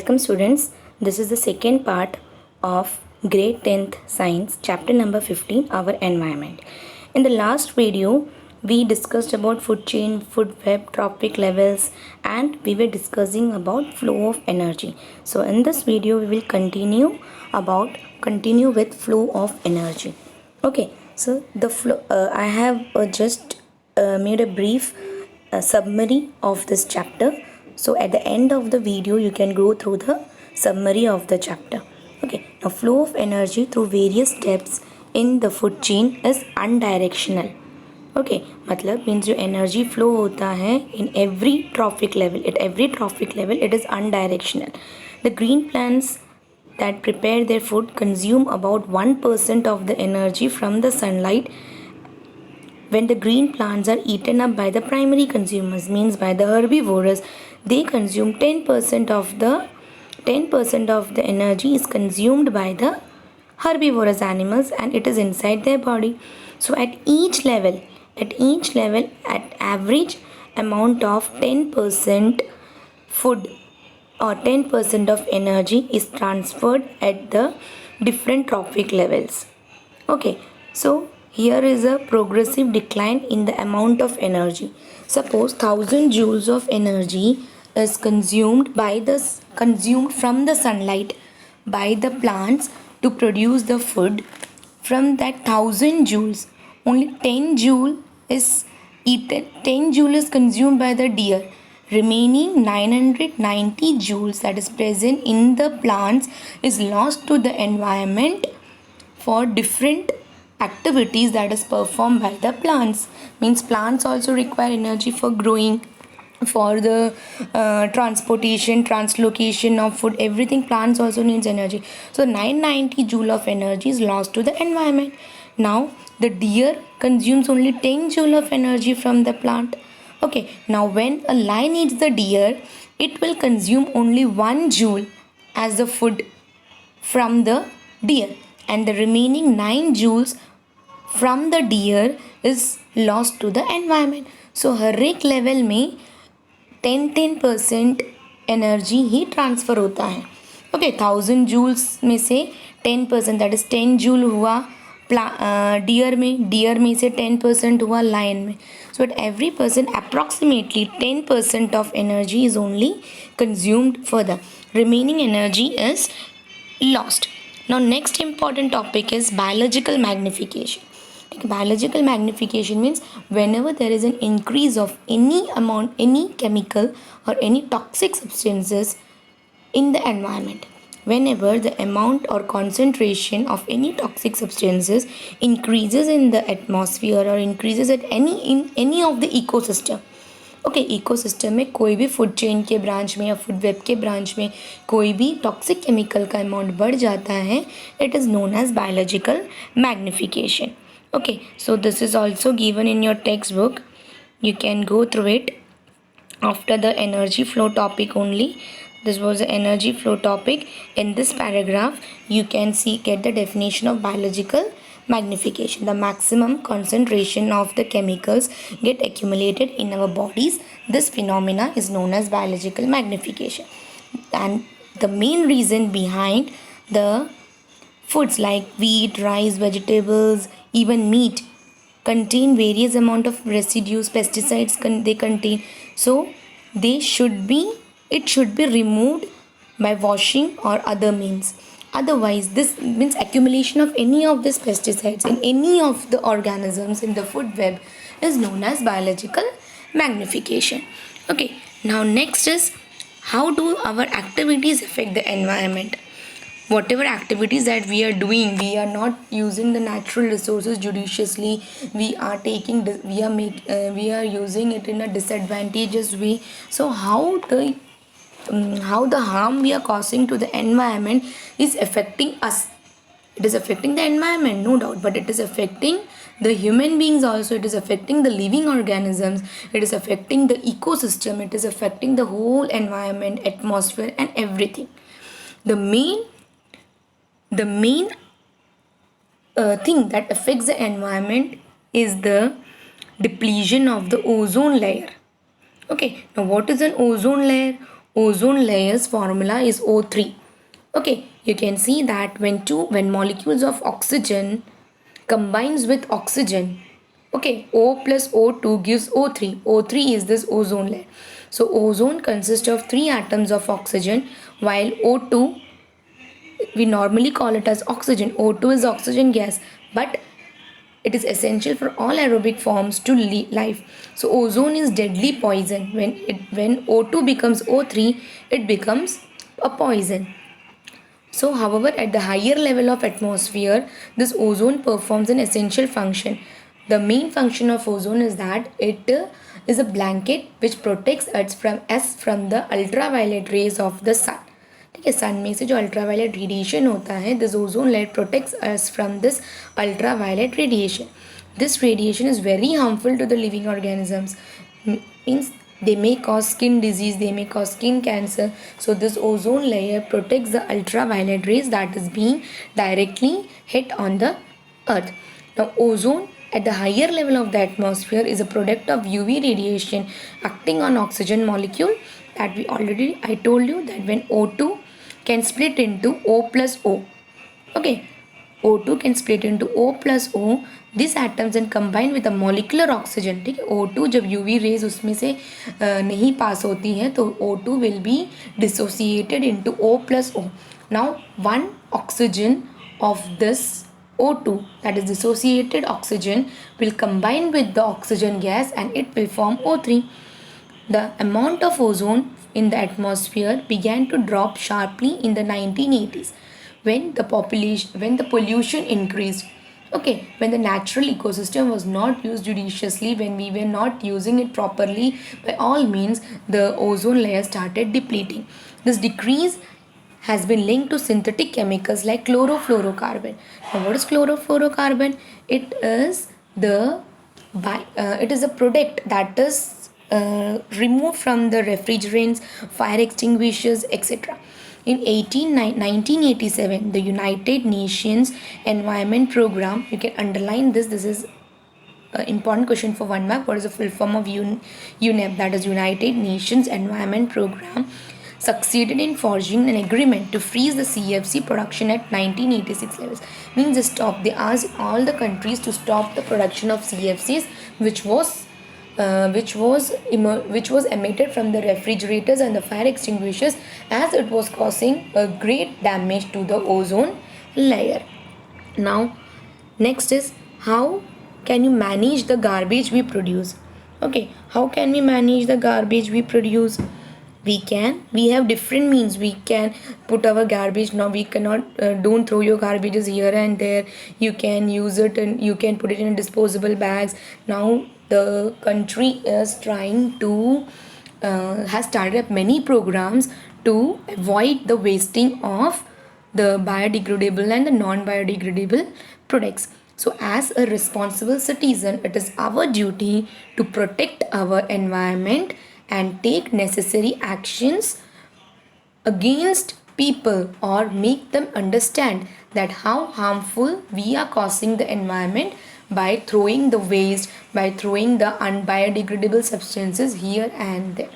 Welcome students, this is the second part of grade 10th science chapter number 15, our environment. In the last video we discussed about food chain, food web, trophic levels, and we were discussing about flow of energy. So in this video we will continue with flow of energy. Okay, so the flow I have just made a brief summary of this chapter. So at the end of the video you can go through the summary of the chapter. Okay, now flow of energy through various steps in the food chain is undirectional. Okay, मतलब means जो energy flow होता है in every trophic level, at every trophic level it is undirectional. The green plants that prepare their food consume about 1% of the energy from the sunlight. When the green plants are eaten up by the primary consumers, means by the herbivores, they consume 10% of the energy is consumed by the herbivorous animals, and it is inside their body. So at each level, at average amount of 10% food or 10% of energy is transferred at the different trophic levels. Okay, so here is a progressive decline in the amount of energy. Suppose 1000 joules of energy is consumed from the sunlight by the plants to produce the food. From that 1000 joules, only 10 joule is eaten, 10 joule is consumed by the deer. Remaining 990 joules that is present in the plants is lost to the environment for different activities that is performed by the plants. Means plants also require energy for growing, for the transportation, translocation of food, everything. Plants also needs energy. So 990 joule of energy is lost to the environment. Now the deer consumes only 10 joule of energy from the plant. Okay, now when a lion eats the deer, it will consume only 1 joule as the food from the deer, and the remaining 9 joules from the deer is lost to the environment. So हर एक level में 10% energy ही transfer होता है. Okay, 1000 joules में से 10% that is 10 joule हुआ deer में से 10% हुआ लायन में. So at every person approximately 10% of energy is only consumed for the remaining energy is lost. Now next important topic is biological magnification. Biological magnification means whenever there is an increase of any amount, any chemical or any toxic substances in the environment, whenever the amount or concentration of any toxic substances increases in the atmosphere or increases at in any of the ecosystem. Okay, ecosystem में कोई भी food chain के branch में या food web के branch में कोई भी टॉक्सिक केमिकल का अमाउंट बढ़ जाता है, it is known as biological magnification. Okay, so this is also given in your textbook. You can go through it after the energy flow topic only. This was the energy flow topic. In this paragraph you can get the definition of biological magnification. The maximum concentration of the chemicals get accumulated in our bodies. This phenomena is known as biological magnification. And the main reason behind the foods like wheat, rice, vegetables, even meat contain various amount of residues, pesticides they contain. So it should be removed by washing or other means. Otherwise, this means accumulation of any of these pesticides in any of the organisms in the food web is known as biological magnification. Okay, now next is how do our activities affect the environment. Whatever activities that we are doing, we are not using the natural resources judiciously. We are using it in a disadvantageous way. So how the harm we are causing to the environment is affecting us. It is affecting the environment, no doubt, but it is affecting the human beings also. It is affecting the living organisms. It is affecting the ecosystem. It is affecting the whole environment, atmosphere, and everything. The main thing that affects the environment is the depletion of the ozone layer. Okay, now what is an ozone layer? ozone layer's formula is O3. Okay, you can see that when molecules of oxygen combines with oxygen, okay, O plus O2 gives O3. O3 is this ozone layer. So ozone consists of 3 atoms of oxygen, while O2 we normally call it as oxygen. O2 is oxygen gas, but it is essential for all aerobic forms to life. So ozone is deadly poison. When O2 becomes O3, it becomes a poison. So, however, at the higher level of atmosphere, this ozone performs an essential function. The main function of ozone is that it is a blanket which protects us from the ultraviolet rays of the sun. ठीक है, सन में से जो ultraviolet radiation होता है, this ozone layer protects us from this ultraviolet radiation. This radiation is very harmful to the living organisms. Means they may cause skin disease, they may cause skin cancer. So this ozone layer protects the ultraviolet rays that is being directly hit on the earth. Now ozone at the higher level of the atmosphere is a product of UV radiation acting on oxygen molecule, that I told you that when O2 can split into O plus O. Okay, O2 can split into O plus O. These atoms and combine with a molecular oxygen. ठीक है, O2 जब UV rays उसमें से नहीं पास होती हैं तो O2 will be dissociated into O plus O. Now one oxygen of this O2, that is dissociated oxygen, will combine with the oxygen gas and it will form O3. The amount of ozone in the atmosphere began to drop sharply in the 1980s when the pollution increased. Okay, when the natural ecosystem was not used judiciously, when we were not using it properly, by all means the ozone layer started depleting. This decrease has been linked to synthetic chemicals like chlorofluorocarbon. Now what is chlorofluorocarbon? It is a product that is removed from the refrigerants, fire extinguishers, etc. In 1987, the United Nations Environment Program, you can underline this is an important question for 1 mark. What is the full form of UNEP, that is United Nations Environment Program, succeeded in forging an agreement to freeze the CFC production at 1986 levels. Means they asked all the countries to stop the production of CFCs, which was emitted from the refrigerators and the fire extinguishers, as it was causing a great damage to the ozone layer. Now next is, how can you manage the garbage we produce? Okay, how can we manage the garbage we produce? We have different means. We can put our garbage. Now we cannot don't throw your garbages here and there. You can use it and you can put it in disposable bags. Now the country is trying to has started up many programs to avoid the wasting of the biodegradable and the non-biodegradable products. So as a responsible citizen, it is our duty to protect our environment and take necessary actions against people, or make them understand that how harmful we are causing the environment by throwing the waste, by throwing the unbiodegradable substances here and there.